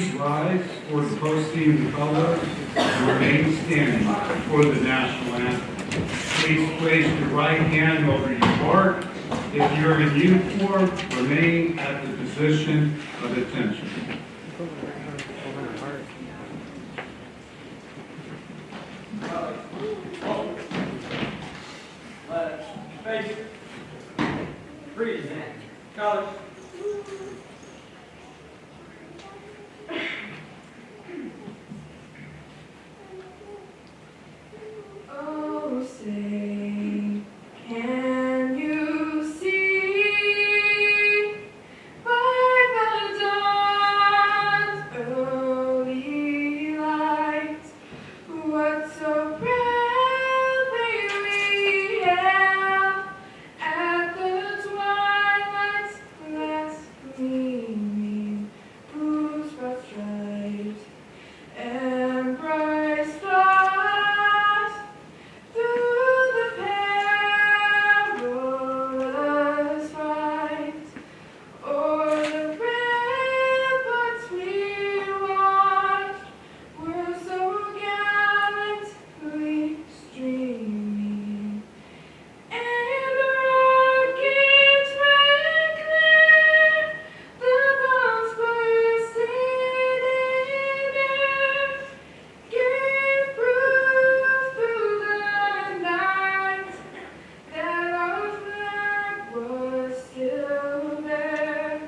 please rise for the posting of the colors and remain standing for the national anthem. Please place your right hand over your heart. If you're in uniform, remain at the position of attention. Face. Freeze. Colors. Oh, say, can you see by the dawn's early light what so proudly we hailed at the twilight's last gleaming, whose broad stripes and bright stars through the perilous fight o'er the ramparts we watched were so gallantly streaming, and rockets rang clear, the bombs bursting in air, gave proof through the night that our flag was still there.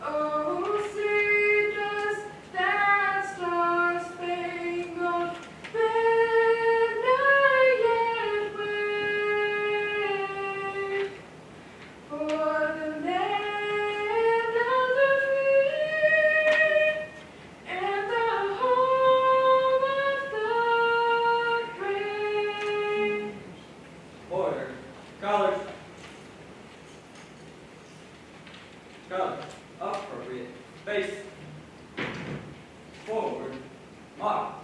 Oh, see just that star-spangled banner yet wave, for the land of the free and the home of the brave. Order. Colors. Colors. Appropriate. Face. Forward. March.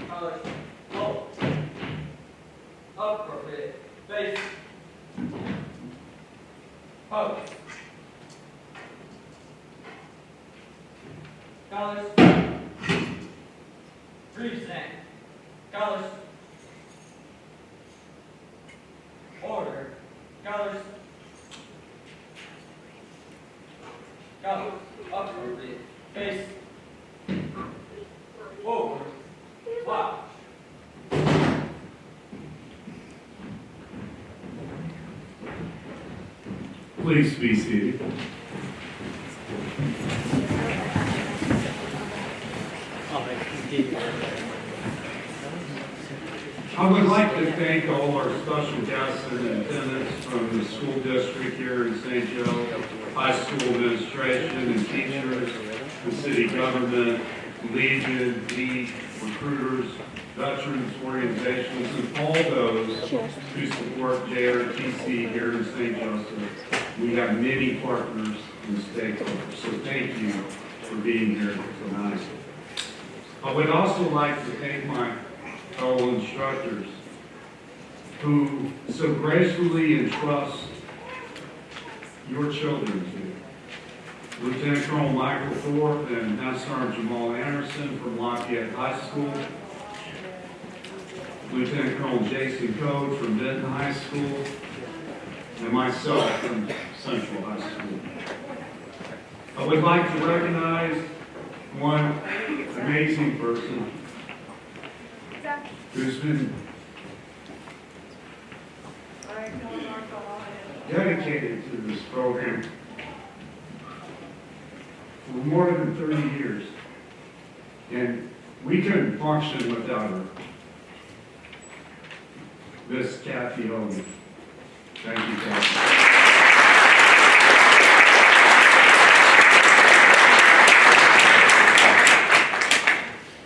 Colors. Hold. Appropriate. Face. Pose. Colors. Present. Colors. Order. Colors. Colors. Appropriate. Face. Forward. Watch. Please be seated. I would like to thank all our special guests and attendants from the school district here in St. Joe, high school administration and teachers, the city government, Legion, League, recruiters, veterans organizations, and all those who support JROTC here in St. Joseph. We have many partners and stakeholders, so thank you for being here tonight. I would also like to thank my fellow instructors who so gracefully entrust your children to you. Lieutenant Colonel Michael Thorpe and Master Sergeant Jamal Anderson from Lafayette High School, Lieutenant Colonel Jason Code from Benton High School, and myself from Central High School. I would like to recognize one amazing person who's been dedicated to this program for more than 30 years, and we couldn't function without her. Miss Kathy Hogan. Thank you, Kathy.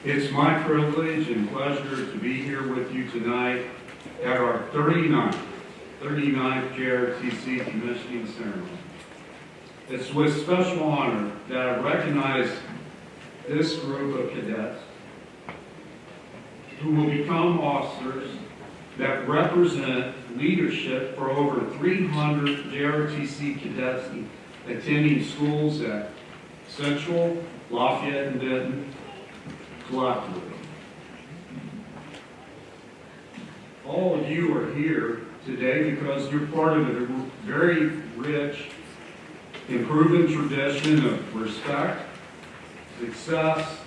It's my privilege and pleasure to be here with you tonight at our 39th JROTC commissioning ceremony. It's with special honor that I recognize this group of cadets who will become officers that represent leadership for over 300 JROTC cadets attending schools at Central, Lafayette, and Benton collectively. All of you are here today because you're part of a very rich and proven tradition of respect, success,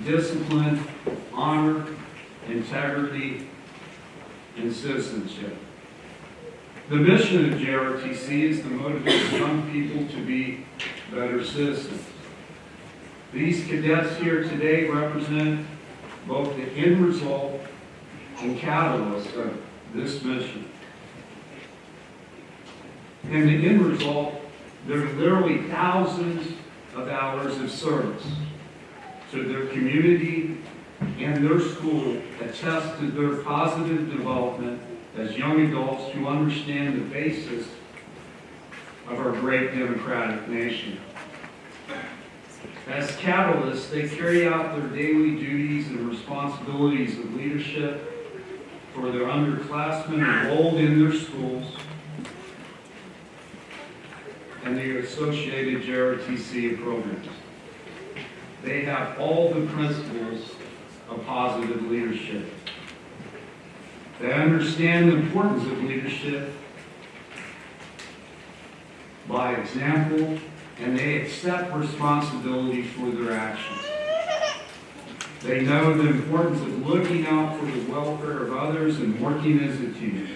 discipline, honor, integrity, and citizenship. The mission of JROTC is to motivate young people to be better citizens. These cadets here today represent both the end result and catalyst of this mission. And the end result, there are literally thousands of hours of service to their community and their school attest to their positive development as young adults who understand the basis of our great democratic nation. As catalysts, they carry out their daily duties and responsibilities of leadership for their underclassmen enrolled in their schools and the associated JROTC programs. They have all the principles of positive leadership. They understand the importance of leadership by example, and they accept responsibility for their actions. They know the importance of looking out for the welfare of others and working as a team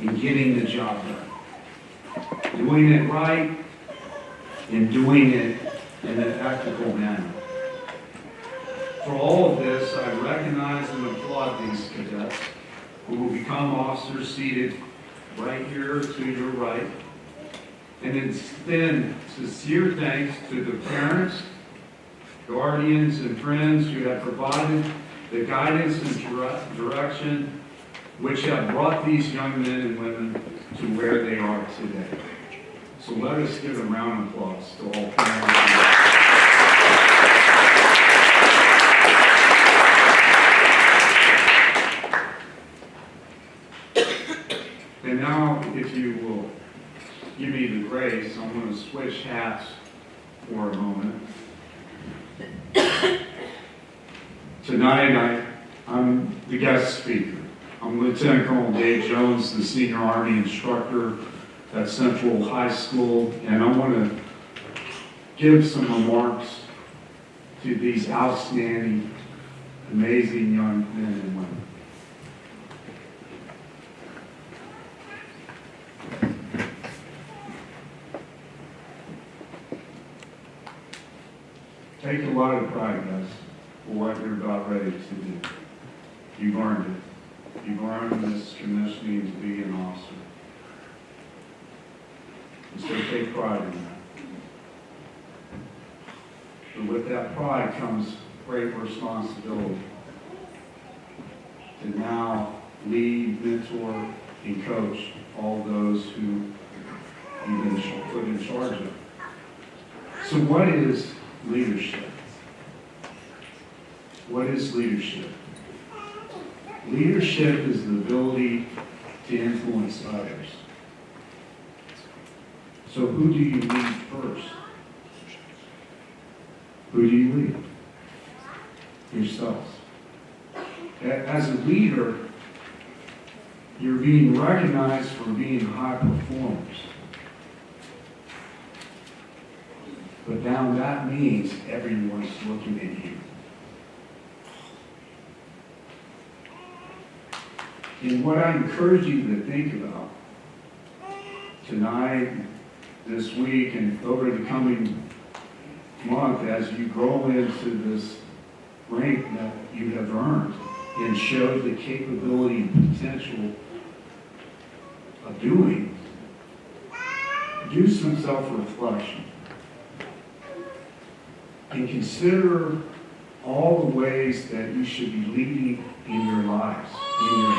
and getting the job done. Doing it right and doing it in an ethical manner. For all of this, I recognize and applaud these cadets who will become officers seated right here to your right, and extend sincere thanks to the parents, guardians, and friends who have provided the guidance and direction which have brought these young men and women to where they are today. So let us give a round of applause to all parents. And now, if you will give me the grace, I'm going to switch hats for a moment. Tonight, I'm the guest speaker. I'm Lieutenant Colonel Dave Jones, the Senior Army Instructor at Central High School, and I want to give some remarks to these outstanding, amazing young men and women. Take a lot of pride, guys, for what you're about ready to do. You've earned it. You've earned this commissioning to be an officer. And so take pride in that. But with that pride comes great responsibility to now lead, mentor, and coach all those who you've been put in charge of. So what is leadership? What is leadership? Leadership is the ability to influence others. So who do you lead first? Who do you lead? Yourselves. As a leader, you're being recognized for being high performers. But now that means everyone's looking at you. And what I encourage you to think about tonight, this week, and over the coming month as you grow into this rank that you have earned and show the capability and potential of doing, do some self-reflection. And consider all the ways that you should be leading in your lives, in your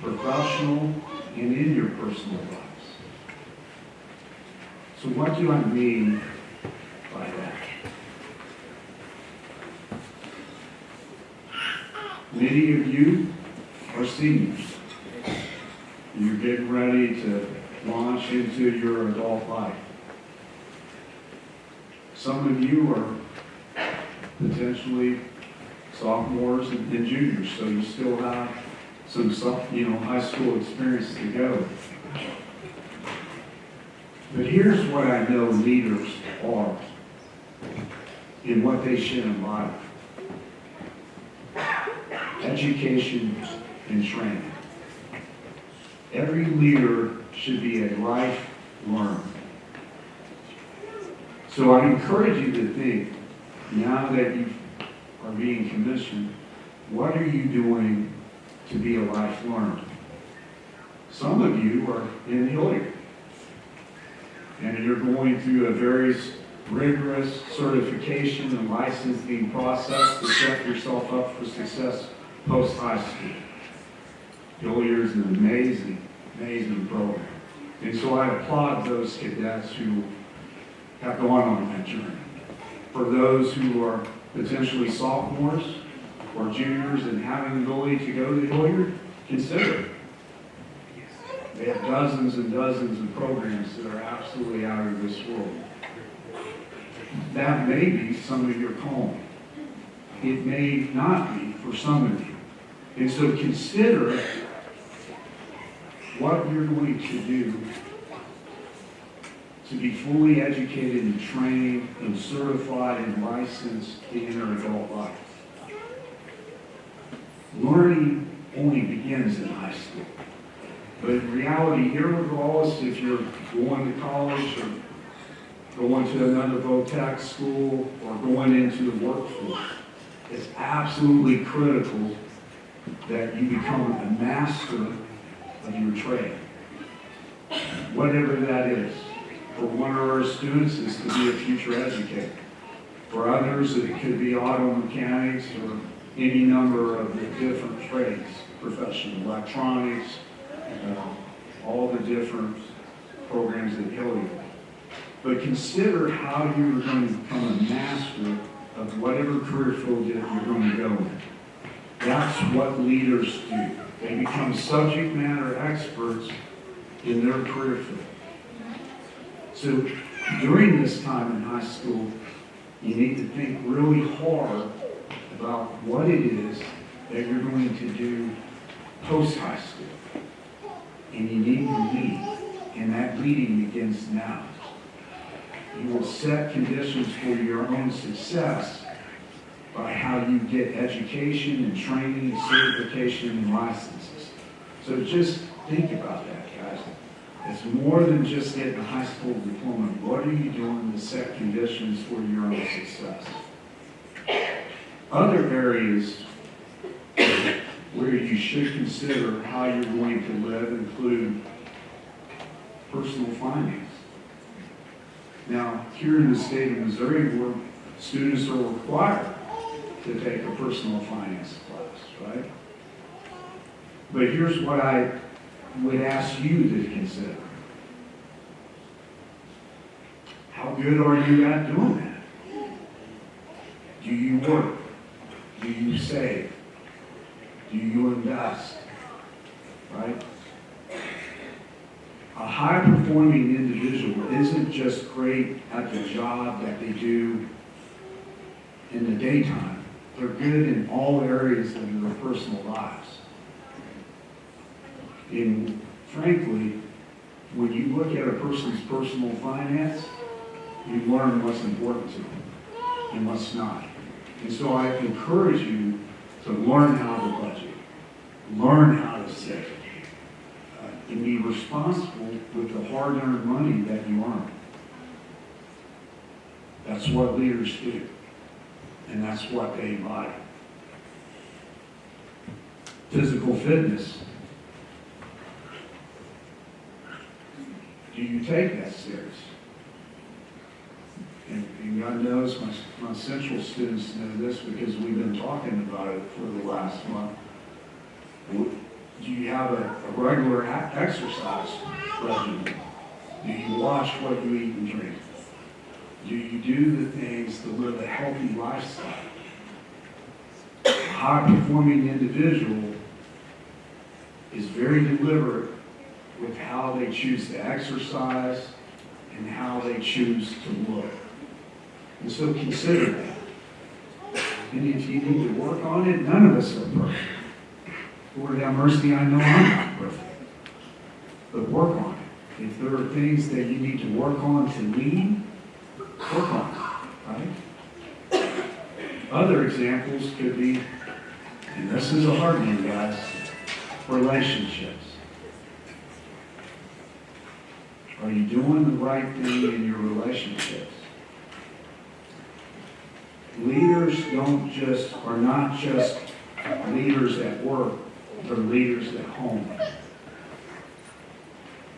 professional and in your personal lives. So what do I mean by that? Many of you are seniors. launch into your adult life. Some of you are potentially sophomores and juniors, so you still have some high school experience to go. But here's what I know leaders are and what they should embody. Education and training. Every leader should be a life learner. So I encourage you to think, now that you are being commissioned, what are you doing to be a life learner? Some of you are in Hilliard, and you're going through a very rigorous certification and licensing process to set yourself up for success post-high school. Hilliard is an amazing, amazing program. And so I applaud those cadets who have gone on that journey. For those who are potentially sophomores or juniors and having the ability to go to Hilliard, consider it. They have dozens and dozens of programs that are absolutely out of this world. That may be some of your calling. It may not be for some of you. And so consider what you're going to do to be fully educated and trained and certified and licensed to enter adult life. Learning only begins in high school. But in reality, irregardless if you're going to college or going to another VOTAC school or going into the workforce, it's absolutely critical that you become a master of your trade. Whatever that is. For one of our students, it's to be a future educator. For others, it could be auto mechanics or any number of the different trades, professional electronics, all the different programs at Hilliard. But consider how you're going to become a master of whatever career field you're going to go in. That's what leaders do. They become subject matter experts in their career field. So during this time in high school, you need to think really hard about what it is that you're going to do post-high school. And you need to lead, and that leading begins now. You will set conditions for your own success by how you get education and training, certification, and licenses. So just think about that, guys. It's more than just getting a high school diploma. What are you doing to set conditions for your own success? Other areas where you should consider how you're going to live include personal finance. Now, here in the state of Missouri, where students are required to take a personal finance class, right? But here's what I would ask you to consider. How good are you at doing that? Do you work? Do you save? Do you invest? Right? A high-performing individual isn't just great at the job that they do in the daytime. They're good in all areas of their personal lives. And frankly, when you look at a person's personal finance, you learn what's important to them and what's not. And so I encourage you to learn how to budget, learn how to save, and be responsible with the hard-earned money that you earn. That's what leaders do, and that's what they embody. Physical fitness. Do you take that serious? And God knows my central students know this because we've been talking about it for the last month. Do you have a regular exercise regimen? Do you watch what you eat and drink? Do you do the things to live a healthy lifestyle? A high-performing individual is very deliberate with how they choose to exercise and how they choose to look. And so consider that. And if you need to work on it, none of us are perfect. Lord have mercy, I know I'm not perfect. But work on it. If there are things that you need to work on to lead, work on it, right? Other examples could be, and this is a hard one, guys, relationships. Are you doing the right thing in your relationships? Leaders are not just leaders at work, they're leaders at home.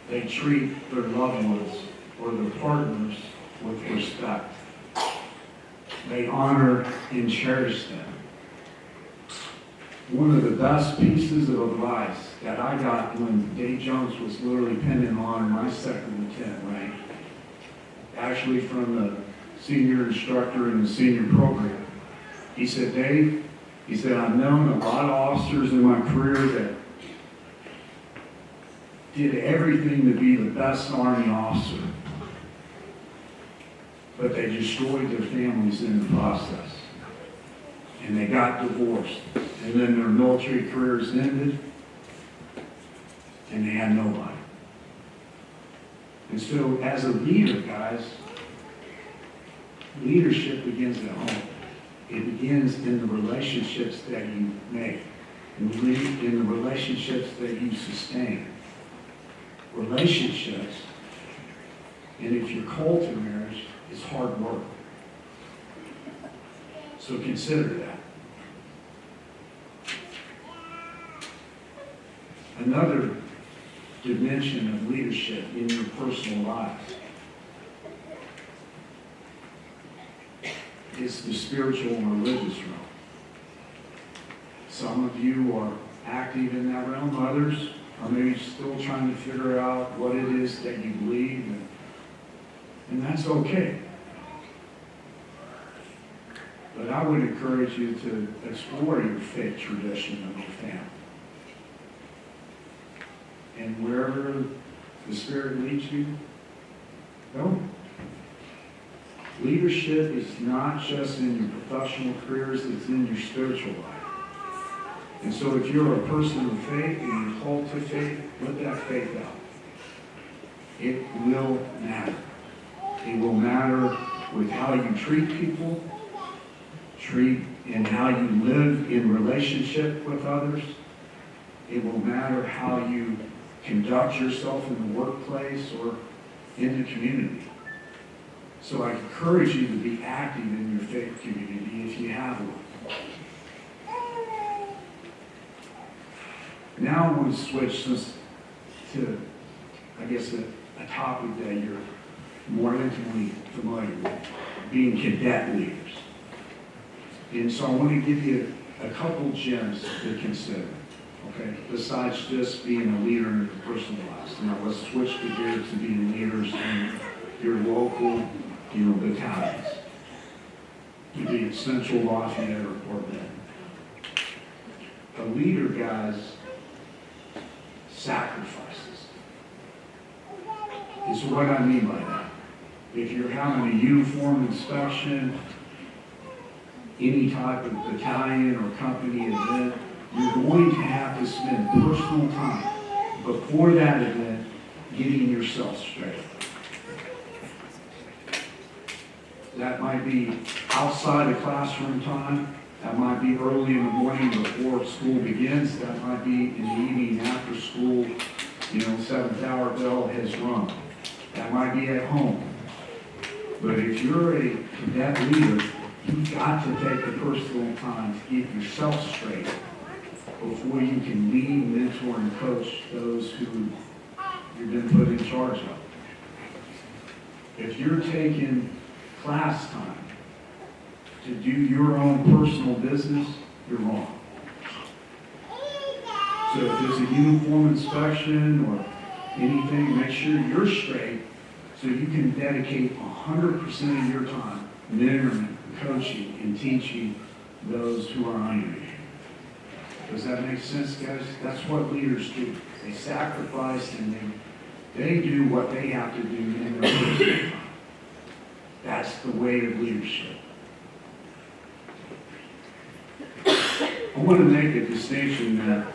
They treat their loved ones or their partners with respect. They honor and cherish them. One of the best pieces of advice that I got when Dave Jones was literally pending on my second lieutenant rank, actually from the senior instructor in the senior program, he said, Dave, he said, I've known a lot of officers in my career that did everything to be the best Army officer, but they destroyed their families in the process. And they got divorced. And then their military careers ended, and they had nobody. And so as a leader, guys, leadership begins at home. It begins in the relationships that you make, in the relationships that you sustain. Relationships, and if you're called to marriage, is hard work. So consider that. Another dimension of leadership in your personal lives is the spiritual and religious realm. Some of you are active in that realm, others are maybe still trying to figure out what it is that you believe, and that's okay. But I would encourage you to explore your faith tradition of your family. And wherever the Spirit leads you, go. Leadership is not just in your professional careers, it's in your spiritual life. And so if you're a person of faith and you're called to faith, let that faith out. It will matter. It will matter with how you treat people, and how you live in relationship with others. It will matter how you conduct yourself in the workplace or in the community. So I encourage you to be active in your faith community if you have one. Now I want to switch to, I guess, a topic that you're more intimately familiar with, being cadet leaders. And so I want to give you a couple gems to consider, okay, besides just being a leader in your personal lives. Now let's switch the gears to being leaders in your local, battalions. You be it Central, Lafayette, or Corvette. A leader, guys, sacrifices. And so what I mean by that, if you're having a uniform inspection, any type of battalion or company event, you're going to have to spend personal time before that event getting yourself straight. That might be outside of classroom time. That might be early in the morning before school begins. That might be in the evening after school, 7th hour bell has rung. That might be at home. But if you're a cadet leader, you've got to take the personal time to get yourself straight before you can lead, mentor, and coach those who you've been put in charge of. If you're taking class time to do your own personal business, you're wrong. So if there's a uniform inspection or anything, make sure you're straight so you can dedicate 100% of your time mentoring, coaching, and teaching those who are under you. Does that make sense, guys? That's what leaders do. They sacrifice and they do what they have to do in their personal time. That's the way of leadership. I want to make a distinction that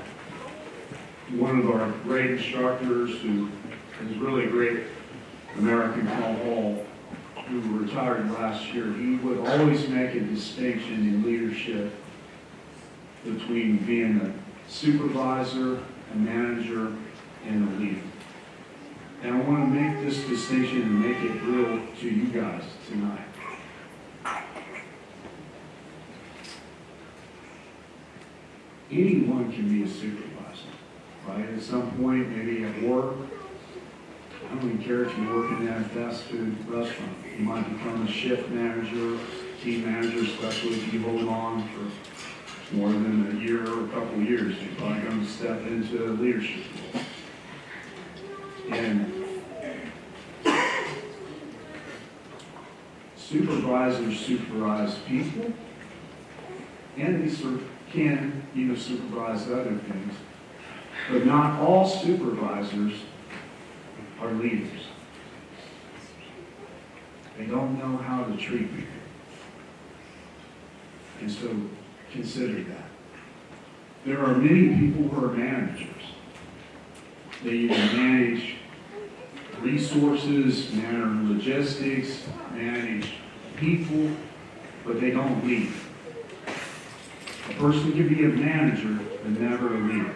one of our great instructors who is really great, American Paul Hall, who retired last year, he would always make a distinction in leadership between being a supervisor, a manager, and a leader. And I want to make this distinction and make it real to you guys tonight. Anyone can be a supervisor, right? At some point, maybe at work. I don't even care if you're working at a fast food restaurant. You might become a shift manager, team manager, especially if you hold on for more than a year or a couple of years. You're probably going to step into a leadership role. And supervisors supervise people, and they can, supervise other things. But not all supervisors are leaders. They don't know how to treat people. And so consider that. There are many people who are managers. They either manage resources, manage logistics, manage people, but they don't lead. A person can be a manager, but never a leader.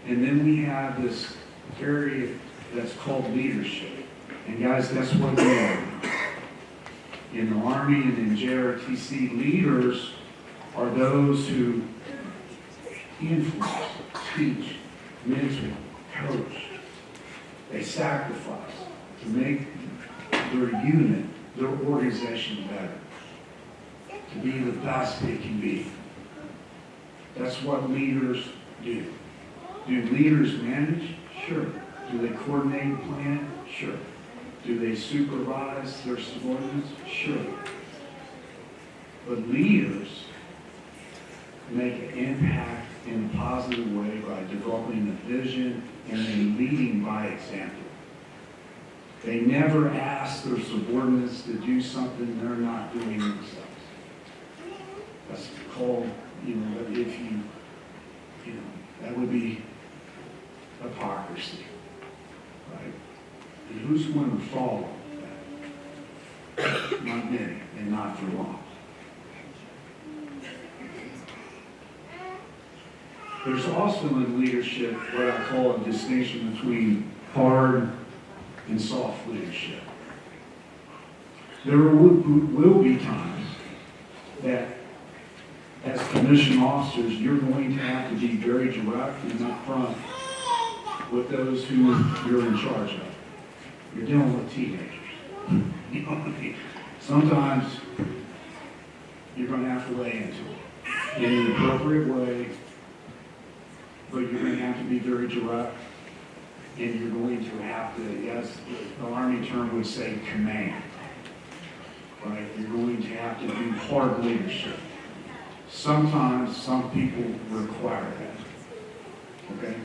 And then we have this area that's called leadership. And guys, that's what we are. In the Army and in JROTC, leaders are those who influence, teach, mentor, coach. They sacrifice to make their unit, their organization better, to be the best it can be. That's what leaders do. Do leaders manage? Sure. Do they coordinate and plan? Sure. Do they supervise their subordinates? Sure. But leaders make an impact in a positive way by developing a vision and then leading by example. They never ask their subordinates to do something they're not doing themselves. That's called, if that would be hypocrisy, right? And who's going to follow that? Not many, and not for long. There's also in leadership what I call a distinction between hard and soft leadership. There will be times that as commissioned officers, you're going to have to be very direct and upfront with those who you're in charge of. You're dealing with teenagers. You know what I mean? Sometimes you're going to have to lay into it in an appropriate way, but you're going to have to be very direct, and you're going to have to, as the Army term would say, command. Right? You're going to have to do hard leadership. Sometimes some people require that. Okay?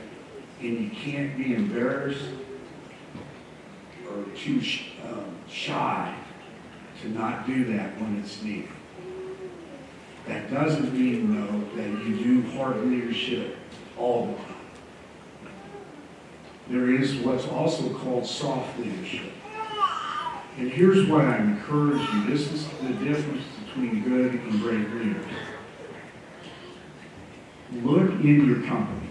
And you can't be embarrassed or too shy to not do that when it's needed. That doesn't mean, though, that you do hard leadership all the time. There is what's also called soft leadership. And here's what I encourage you. This is the difference between good and great leaders. Look in your company.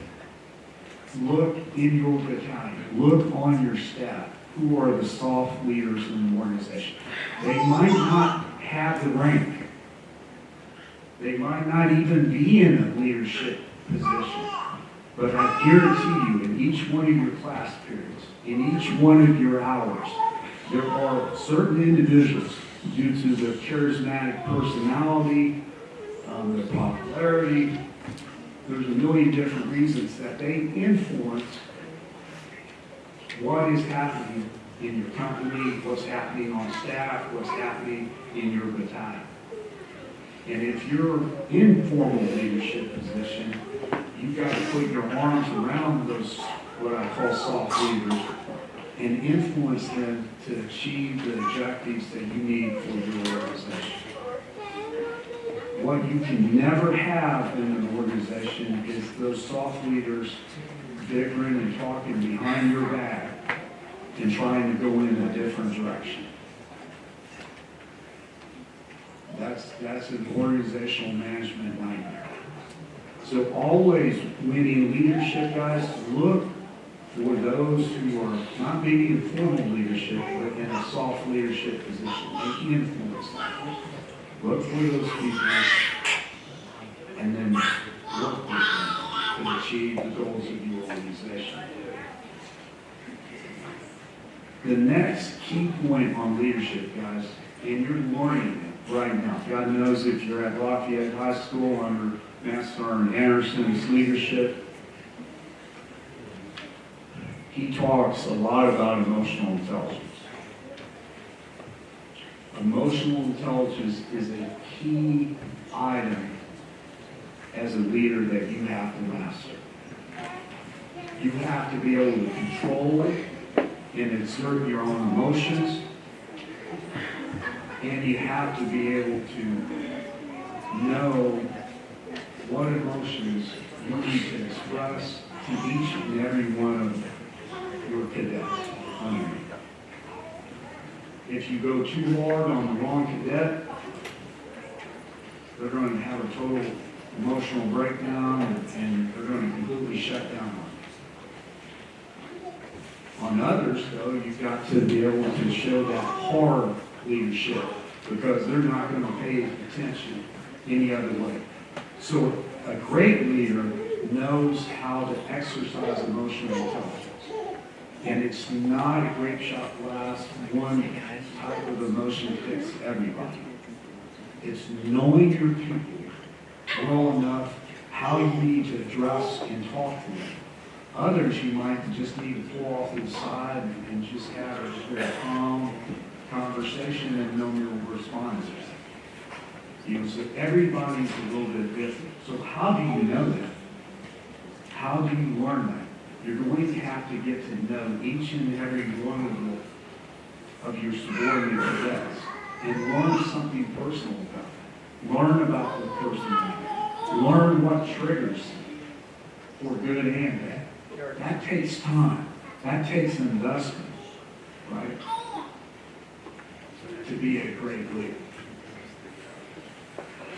Look in your battalion. Look on your staff. Who are the soft leaders in the organization? They might not have the rank. They might not even be in a leadership position. But I guarantee you, in each one of your class periods, in each one of your hours, there are certain individuals, due to their charismatic personality, their popularity, there's a million different reasons that they influence what is happening in your company, what's happening on staff, what's happening in your battalion. And if you're in formal leadership position, you've got to put your arms around those, what I call soft leaders, and influence them to achieve the objectives that you need for your organization. What you can never have in an organization is those soft leaders bickering and talking behind your back and trying to go in a different direction. That's an organizational management nightmare. So always, when in leadership, guys, look for those who are not maybe in formal leadership, but in a soft leadership position. They can influence them. Look for those people, and then work with them to achieve the goals of your organization. The next key point on leadership, guys, and you're learning it right now. God knows if you're at Lafayette High School under Master Sergeant Anderson's leadership, he talks a lot about emotional intelligence. Emotional intelligence is a key item as a leader that you have to master. You have to be able to control and exert your own emotions, and you have to be able to know what emotions you need to express to each and every one of your cadets under you. If you go too hard on the wrong cadet, they're going to have a total emotional breakdown and they're going to completely shut down on you. On others, though, you've got to be able to show that hard leadership because they're not going to pay attention any other way. So a great leader knows how to exercise emotional intelligence. And it's not a grape shot glass, one type of emotion fits everybody. It's knowing your people well enough how you need to address and talk to them. Others you might just need to pull off to the side and just have a very calm conversation and no real response. You know, so everybody's a little bit different. So how do you know that? How do you learn that? You're going to have to get to know each and every one of your subordinate cadets and learn something personal about them. Learn about the person. Learn what triggers them for good and bad. That takes time. That takes an investment, right? To be a great leader.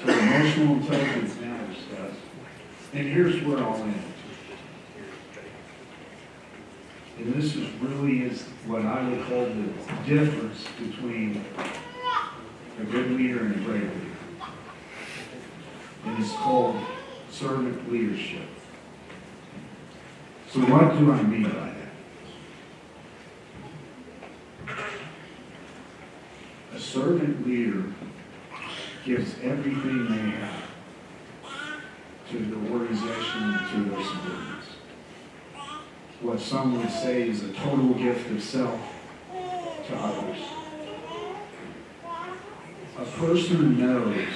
So emotional intelligence matters, guys. And here's where I'll end. And this is what I would call the difference between a good leader and a great leader. And it's called servant leadership. So what do I mean by that? A servant leader gives everything they have to the organization and to their subordinates. What some would say is a total gift of self to others. A person knows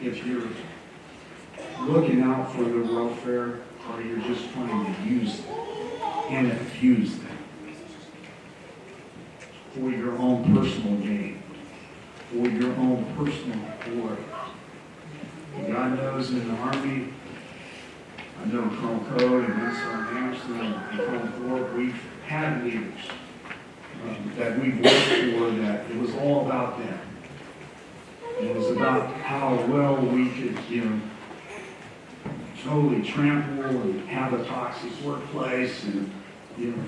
if you're looking out for their welfare or you're just trying to use them and abuse them for your own personal gain, for your own personal glory. God knows in the Army, I know Colonel Code and Master Anderson and Colonel Thorpe, we've had leaders that we've worked for that it was all about them. It was about how well we could, totally trample and have a toxic workplace and,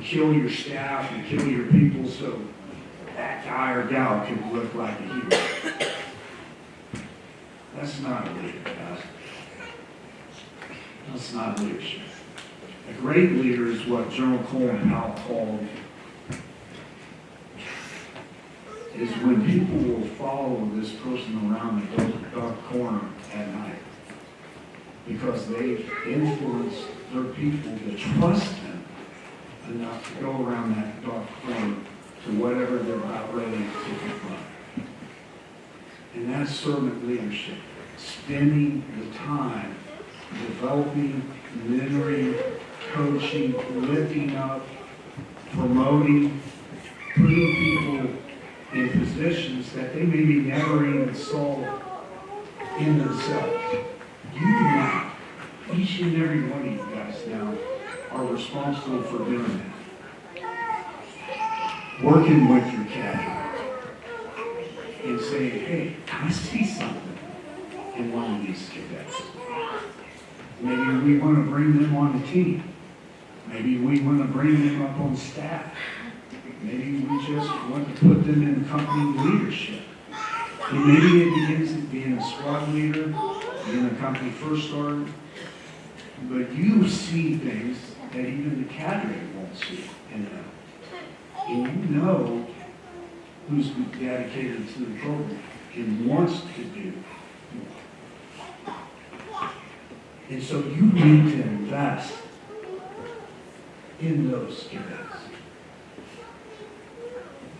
kill your staff and kill your people so that guy or gal could look like a hero. That's not a leader, guys. That's not leadership. A great leader is what General Colin Powell called is when people will follow this person around the dark corner at night because they've influenced their people to trust them enough to go around that dark corner to whatever they're about ready to confront. And that's that's servant leadership. Spending the time developing, mentoring, coaching, lifting up, promoting, putting people in positions that they maybe never even saw in themselves. You now, each and every one of you guys now are responsible for doing that. Working with your cat and saying, hey, I see something in one of these cadets. Maybe we want to bring them on the team. Maybe we want to bring them up on staff. Maybe we just want to put them in company leadership. And maybe it begins at being a squad leader, being a company first sergeant. But you see things that even the cadre won't see and know. And you know who's dedicated to the program and wants to do more. And so you need to invest in those cadets.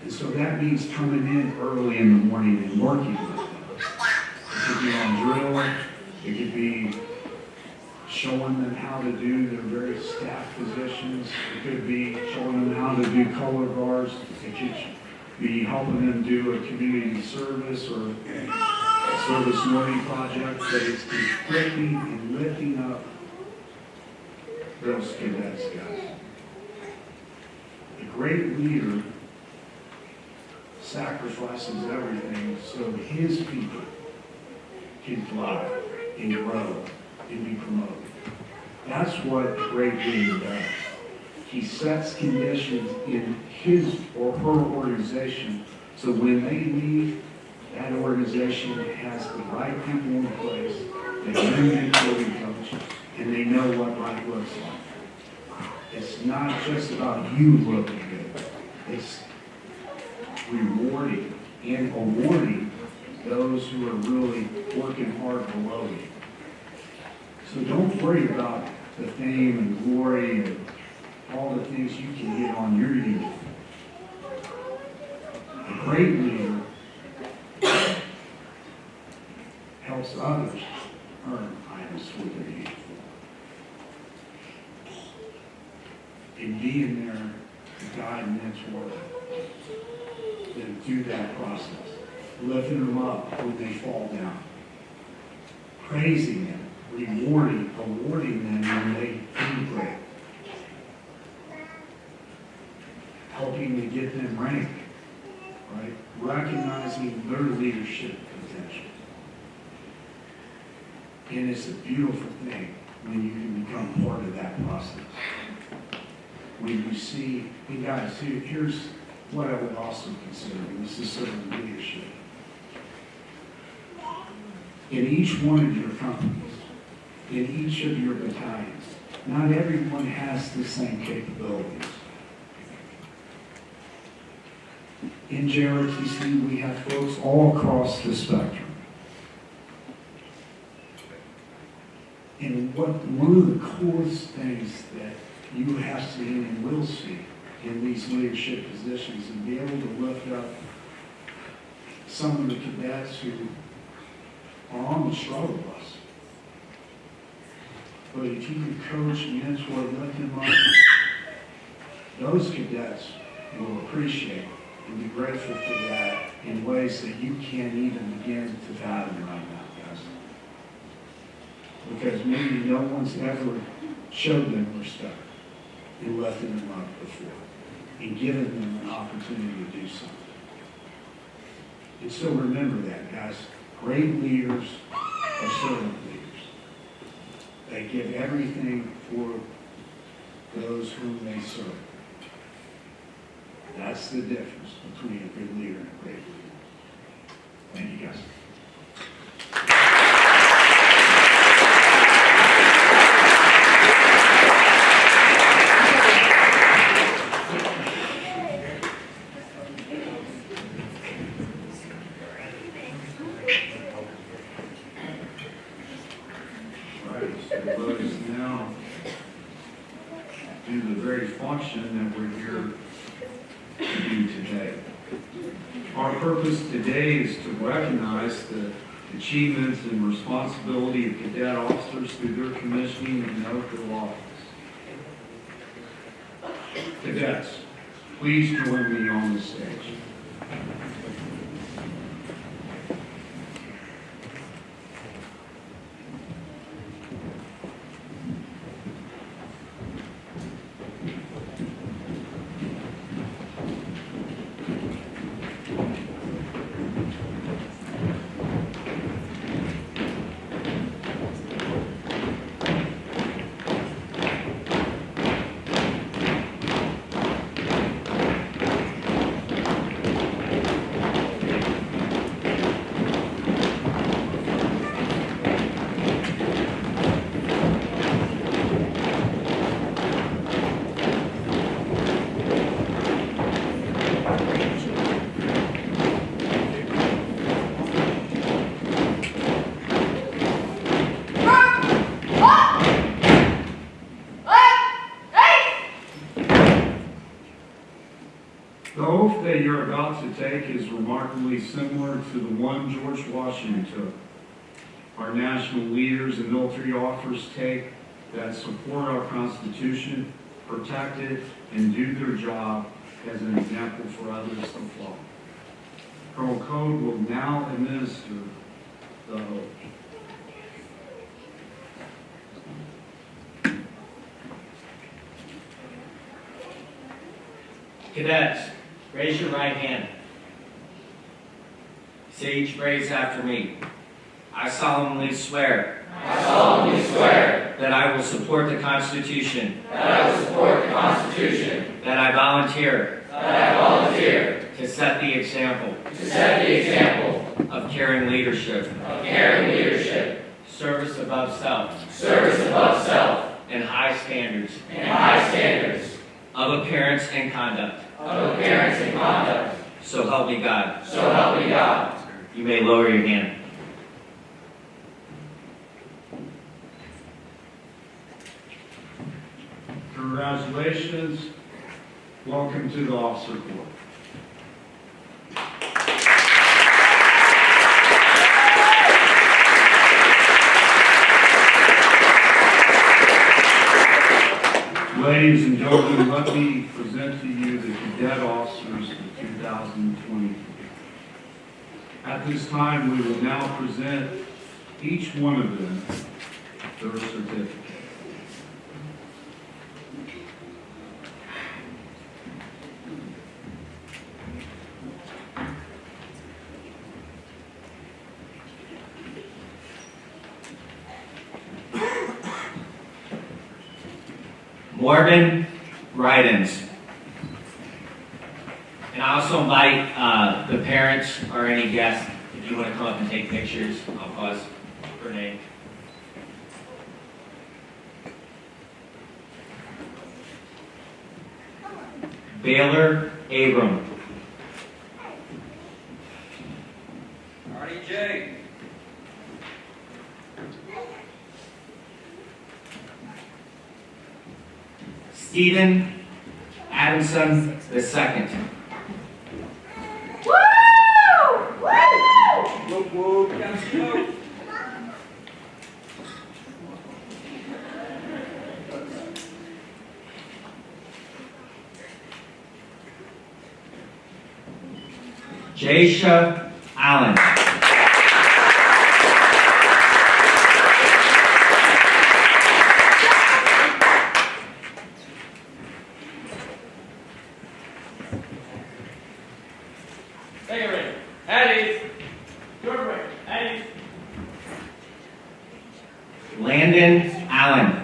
And so that means coming in early in the morning and working with them. It could be on drill, it could be showing them how to do their various staff positions, it could be showing them how to do color guards, it could be helping them do a community service or a service learning project, but it's equipping and lifting up those cadets, guys. A great leader sacrifices everything so his people can thrive and grow and be promoted. That's what a great leader does. He sets conditions in his or her organization so when they leave, that organization has the right people in place, they bring in building coach, and they know what right looks like. It's not just about you looking good. It's rewarding and awarding those who are really working hard below you. So don't worry about the fame and glory and all the things you can get on your uniform. A great leader helps others earn items for their uniform. And being there to guide and mentor them through that process, lifting them up when they fall down, praising them, awarding them when they do great, helping to get them ranked, right? Recognizing their leadership potential. And it's a beautiful thing when you can become part of that process. When you see, and guys, here's what I would also consider, and this is servant leadership. In each one of your companies, in each of your battalions, not everyone has the same capabilities. In JROTC, we have folks all across the spectrum. And one of the coolest things that you have seen and will see in these leadership positions and be able to lift up some of the cadets who are on the struggle bus. But if you can coach, mentor, lift them up, those cadets will appreciate and be grateful for that in ways that you can't even begin to fathom right now, guys. Because maybe no one's ever showed them respect and lifted them up before and given them an opportunity to do something. And so remember that, guys. Great leaders are servant leaders. They give everything for those whom they serve. That's the difference between a good leader and a great leader. Thank you, guys. Let us now do the very function that we're here to do today. Our purpose today is to recognize the achievements and responsibility of cadet officers through their commissioning and oath of office. Cadets, please join me on the stage. The oath that you're about to take is remarkably similar to the one George Washington took. Our national leaders and military officers take that support our Constitution, protect it, and do their job as an example for others to follow. Colonel Code will now administer the oath. Cadets, raise your right hand. Say each phrase after me. I solemnly swear. I solemnly swear That I will support the Constitution. that I will support the Constitution, That I volunteer. that I volunteer To set the example. to set the example Of caring leadership. of caring leadership, Service above self. service above self, And high standards. and high standards Of appearance and conduct. of appearance and conduct. So help me God. So help me God. You may lower your hand. Congratulations. Welcome to the Officer Corps. Ladies and gentlemen, let me present to you the cadet officers of 2023. At this time, we will now present each one of them their certificate. Morgan write-ins. And I also invite the parents or any guests, if you want to come up and take pictures, I'll pause for name. Baylor Abram. Artie J. Stephen Adamson II. Whoop whoop. Got smoke. Jasha Allen. Take it ready. At ease. Turn right. At ease. Landon Allen.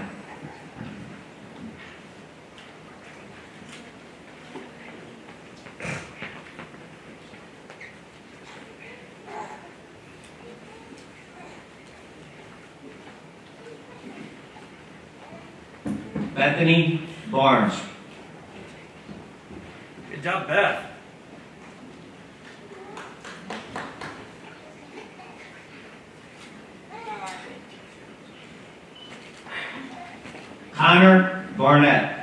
Bethany Barnes. Good job, Beth. Connor Barnett.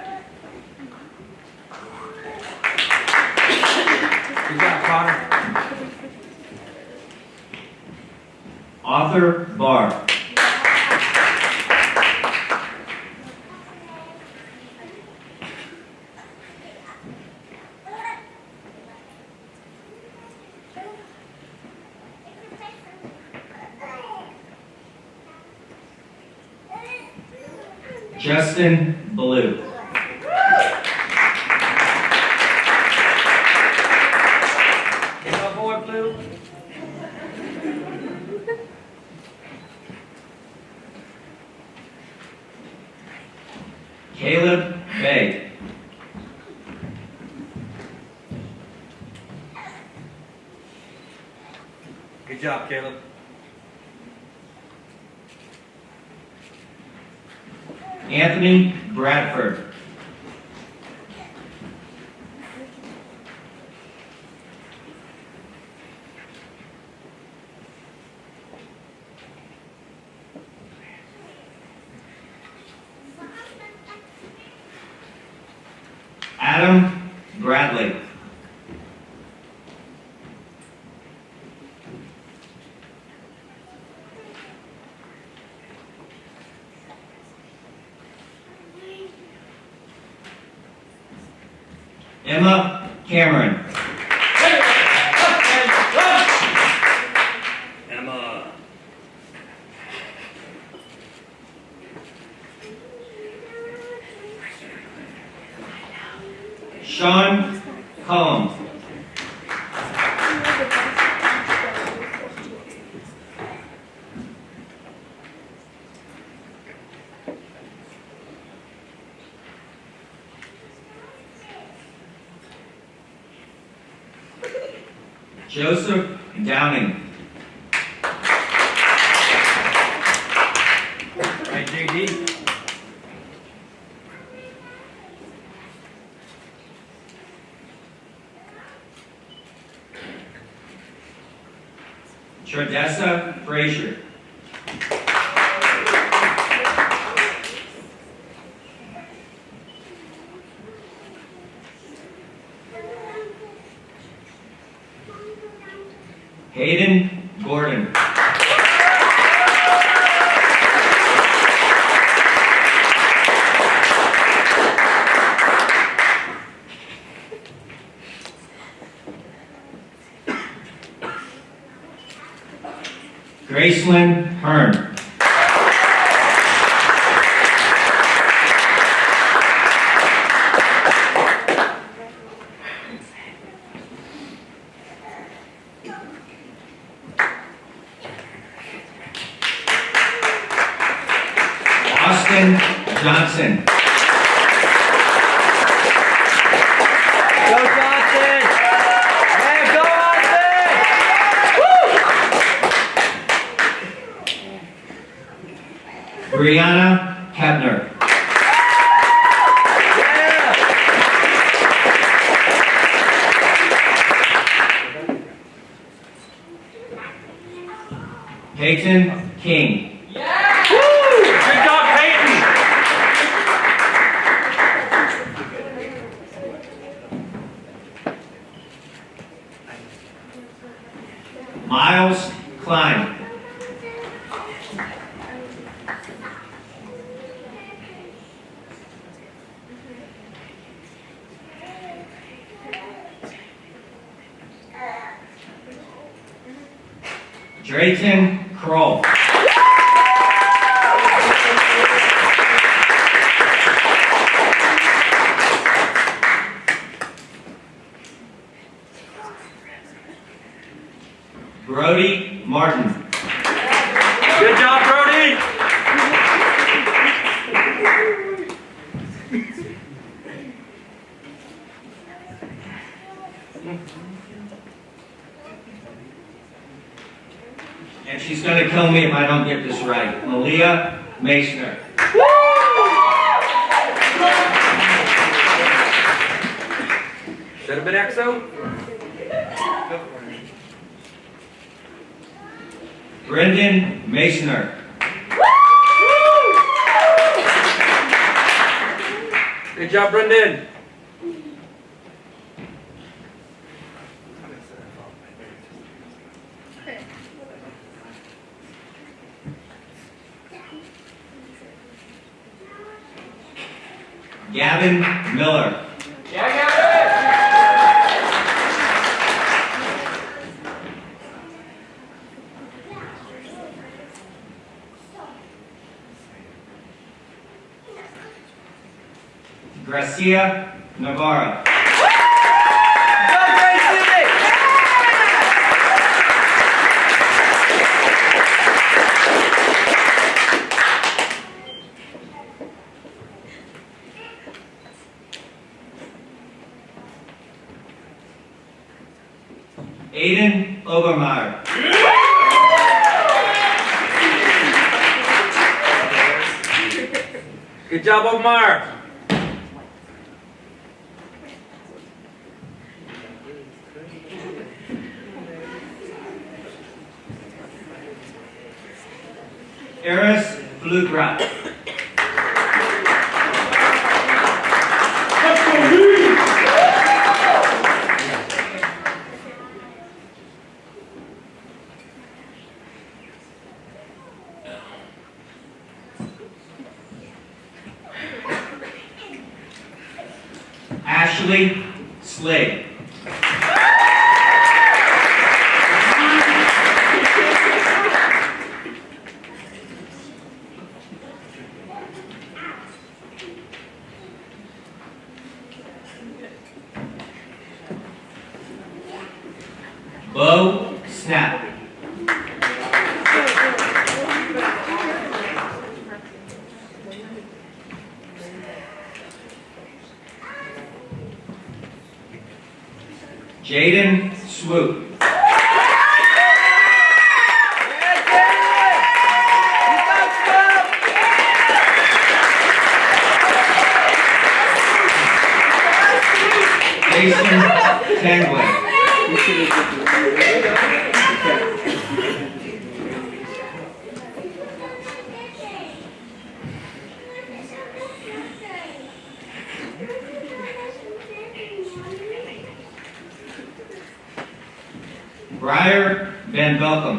Good job, Connor. Arthur Barr. Justin Blue. Get on board, Blue. Caleb Bay. Good job, Caleb. Anthony Bradford. Adam Bradley. Emma Cameron. Emma. Sean Cullum. Joseph Downing. Right, JD. Tradessa Frazier. Hayden Gordon. Gracelyn Hearn. Austin Johnson. Go Johnson! Hey, go Austin! Brianna Kepner. Yeah! Peyton King. Good job, Peyton! Miles Klein. Drayton Kroll. Brody Martin. Good job, Brody! And she's going to kill me if I don't get this right. Malia Meissner. Is that a bit XO? Brendan Meissner. Good job, Brendan. Gavin Miller. Yeah, Gavin! Gracia Navarro. Go, Gracie! Aiden Obermeyer. Good job, Omar. Eris Flugrat. Ashley Slade. Bo Snap. Jaden Swoop. Jason Tangway. Briar Van Belkom.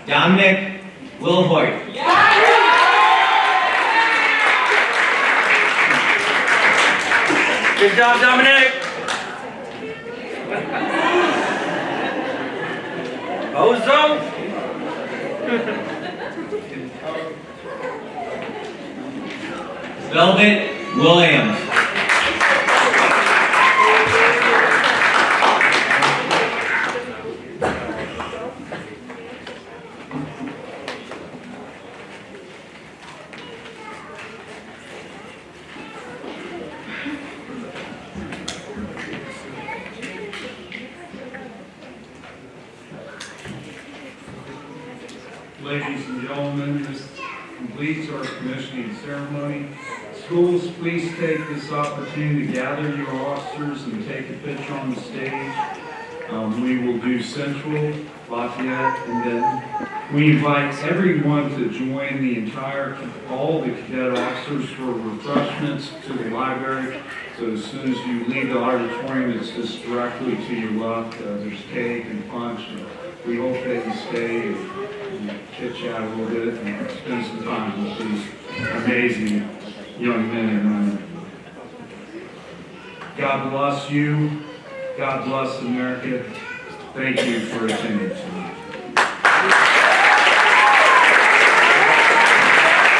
Dominic Wilhoit. Good job, Dominic. Ozone. Velvet Williams. Ladies and gentlemen, this completes our commissioning ceremony. Schools, please take this opportunity to gather your officers and take a picture on the stage. We will do Central, Lafayette, and then we invite everyone to join all the cadet officers for refreshments to the library. So as soon as you leave the auditorium, it's just directly to your left. There's cake and punch. And we hope that you stay and chit chat a little bit and spend some time with these amazing young men and women. God bless you. God bless America. Thank you for attending.